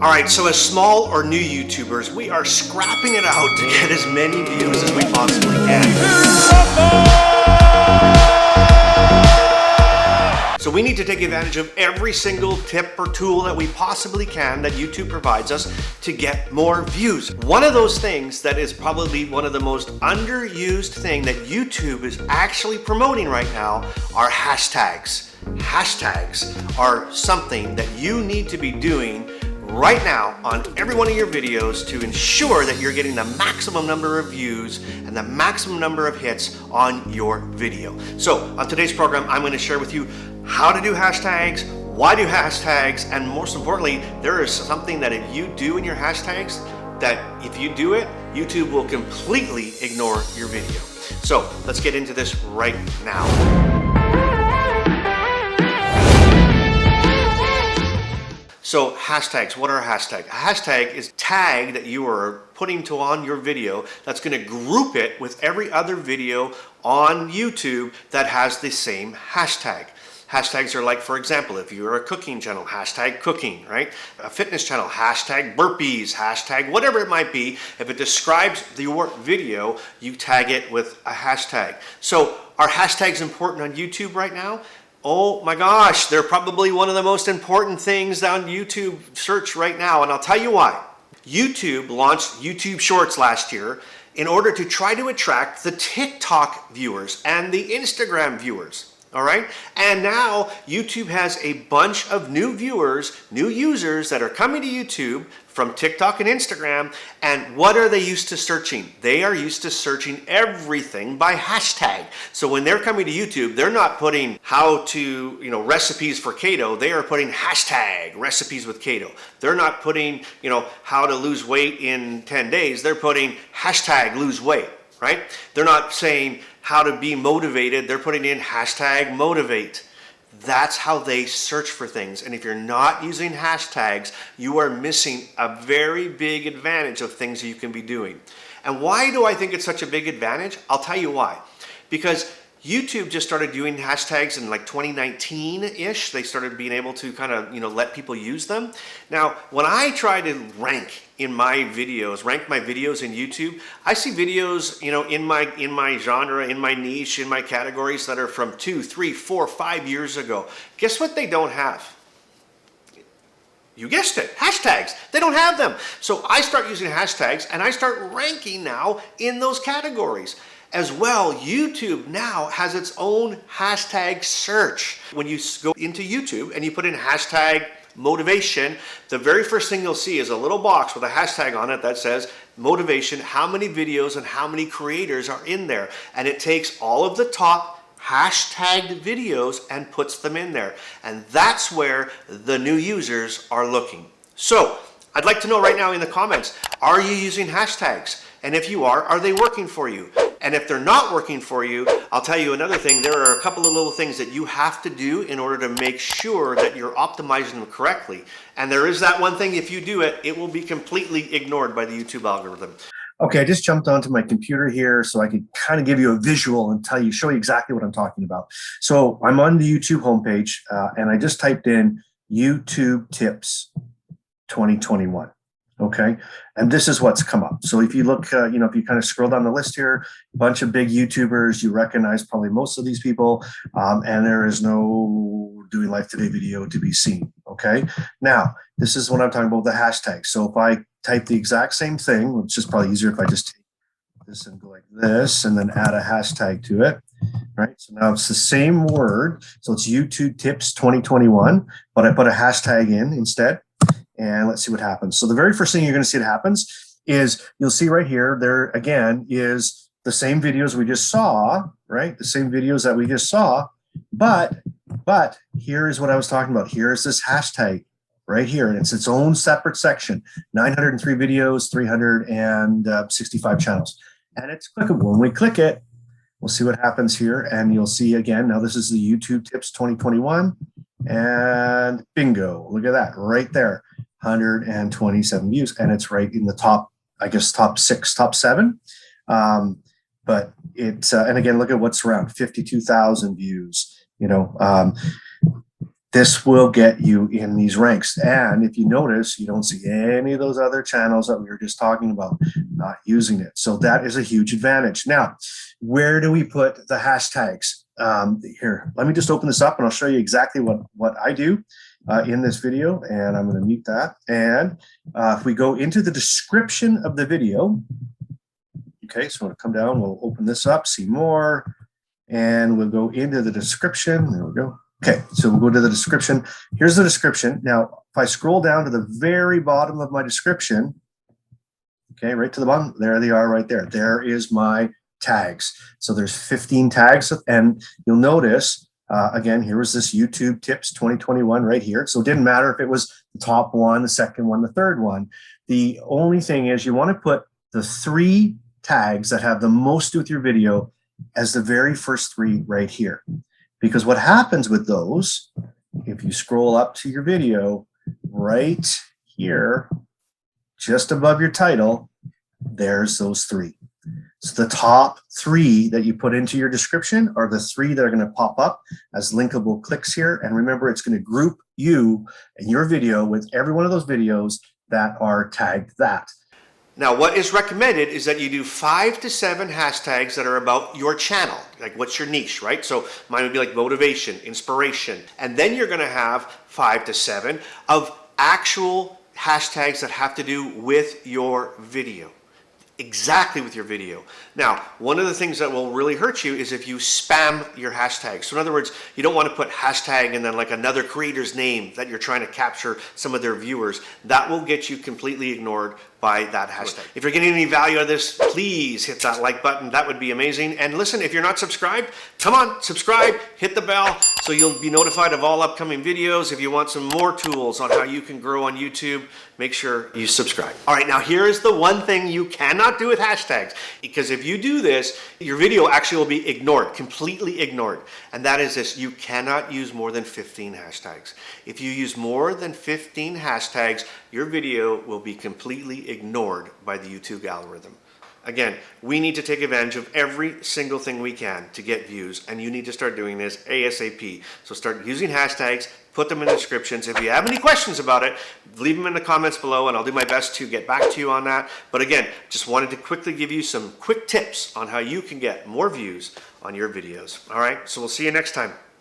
All right, so as small or new YouTubers, we are scrapping it out to get as many views as we possibly can. So we need to take advantage of every single tip or tool that we possibly can that YouTube provides us to get more views. One of those things that is probably one of the most underused thing that YouTube is actually promoting right now are hashtags. Hashtags are something that you need to be doing right now on every one of your videos to ensure that you're getting the maximum number of views and the maximum number of hits on your video. So on today's program, I'm going to share with you how to do hashtags, why do hashtags, and most importantly, there is something that if you do in your hashtags, that if you do it, YouTube will completely ignore your video. So let's get into this right now. So hashtags, what are hashtags? A hashtag is a tag that you are putting on your video that's going to group it with every other video on YouTube that has the same hashtag. Hashtags are like, for example, if you're a cooking channel, hashtag cooking, right? A fitness channel, hashtag burpees, hashtag whatever it might be. If it describes your video, you tag it with a hashtag. So are hashtags important on YouTube right now? Oh my gosh, they're probably one of the most important things on YouTube search right now, and I'll tell you why. YouTube launched YouTube Shorts last year in order to try to attract the TikTok viewers and the Instagram viewers. All right. And now YouTube has a bunch of new viewers, new users that are coming to YouTube from TikTok and Instagram. And what are they used to searching? They are used to searching everything by hashtag. So when they're coming to YouTube, they're not putting how to, recipes for keto. They are putting hashtag recipes with keto. They're not putting, how to lose weight in 10 days. They're putting hashtag lose weight, right? They're not saying how to be motivated, they're putting in hashtag motivate. That's how they search for things. And if you're not using hashtags, you are missing a very big advantage of things that you can be doing. And why do I think it's such a big advantage? I'll tell you why. Because YouTube just started doing hashtags in like 2019-ish. They started being able to kind of, let people use them. Now, when I try to rank my videos in YouTube, I see videos, in my genre, in my niche, in my categories that are from 2, 3, 4, 5 years ago. Guess what they don't have? You guessed it, hashtags. They don't have them. So I start using hashtags and I start ranking now in those categories. As well, YouTube now has its own hashtag search. When you go into YouTube and you put in hashtag motivation, the very first thing you'll see is a little box with a hashtag on it that says motivation, how many videos and how many creators are in there. And it takes all of the top hashtagged videos and puts them in there. And that's where the new users are looking. So I'd like to know right now in the comments, are you using hashtags? And if you are they working for you? And if they're not working for you, I'll tell you another thing. There are a couple of little things that you have to do in order to make sure that you're optimizing them correctly. And there is that one thing, if you do it, it will be completely ignored by the YouTube algorithm. Okay, I just jumped onto my computer here so I could kind of give you a visual and show you exactly what I'm talking about. So I'm on the YouTube homepage and I just typed in YouTube Tips 2021. Okay, and this is what's come up. So if you look, if you kind of scroll down the list here, a bunch of big YouTubers, you recognize probably most of these people, and there is no Doing Life Today video to be seen. Okay, now this is what I'm talking about, the hashtag. So if I type the exact same thing, which is probably easier if I just take this and go like this and then add a hashtag to it. Right, so now it's the same word. So it's YouTube Tips 2021, but I put a hashtag in instead. And let's see what happens. So the very first thing you're going to see that happens is you'll see right here, there again is the same videos we just saw, right? The same videos that we just saw, but here is what I was talking about. Here's this hashtag right here, and it's its own separate section, 903 videos, 365 channels. And it's clickable. When we click it, we'll see what happens here. And you'll see again, now this is the YouTube Tips 2021, and bingo, look at that right there. 127 views, and it's right in the top, I guess, top 6, top 7. But it's, and again, look at what's around 52,000 views, this will get you in these ranks. And if you notice, you don't see any of those other channels that we were just talking about not using it. So that is a huge advantage. Now, where do we put the hashtags? Here, let me just open this up and I'll show you exactly what I do in this video. And I'm going to mute that. And if we go into the description of the video, okay, so we'll come down, we'll open this up, see more, and we'll go into the description. There we go. Okay, so we'll go to the description. Here's the description. Now, if I scroll down to the very bottom of my description, okay, right to the bottom, there they are right there. There is my tags. So there's 15 tags, and you'll notice, again, here was this YouTube Tips 2021 right here. So it didn't matter if it was the top one, the second one, the third one. The only thing is you want to put the 3 tags that have the most to do with your video as the very first 3 right here. Because what happens with those, if you scroll up to your video, right here, just above your title, there's those 3. So the top 3 that you put into your description are the 3 that are going to pop up as linkable clicks here. And remember, it's going to group you and your video with every one of those videos that are tagged that. Now, what is recommended is that you do 5 to 7 hashtags that are about your channel. Like, what's your niche, right? So mine would be like motivation, inspiration. And then you're going to have 5 to 7 of actual hashtags that have to do with your video. Exactly with your video. Now, one of the things that will really hurt you is if you spam your hashtags. So in other words, you don't want to put hashtag and then like another creator's name that you're trying to capture some of their viewers. That will get you completely ignored by that hashtag. If you're getting any value out of this, please hit that like button. That would be amazing. And listen, if you're not subscribed, come on, subscribe, hit the bell so you'll be notified of all upcoming videos. If you want some more tools on how you can grow on YouTube, make sure you subscribe. All right, now here is the one thing you cannot do with hashtags, because if you do this, your video actually will be ignored, completely ignored. And that is this: you cannot use more than 15 hashtags. If you use more than 15 hashtags, your video will be completely ignored by the YouTube algorithm. Again, we need to take advantage of every single thing we can to get views, and you need to start doing this ASAP. So start using hashtags, put them in the descriptions. If you have any questions about it, leave them in the comments below, and I'll do my best to get back to you on that. But again, just wanted to quickly give you some quick tips on how you can get more views on your videos. All right, so we'll see you next time.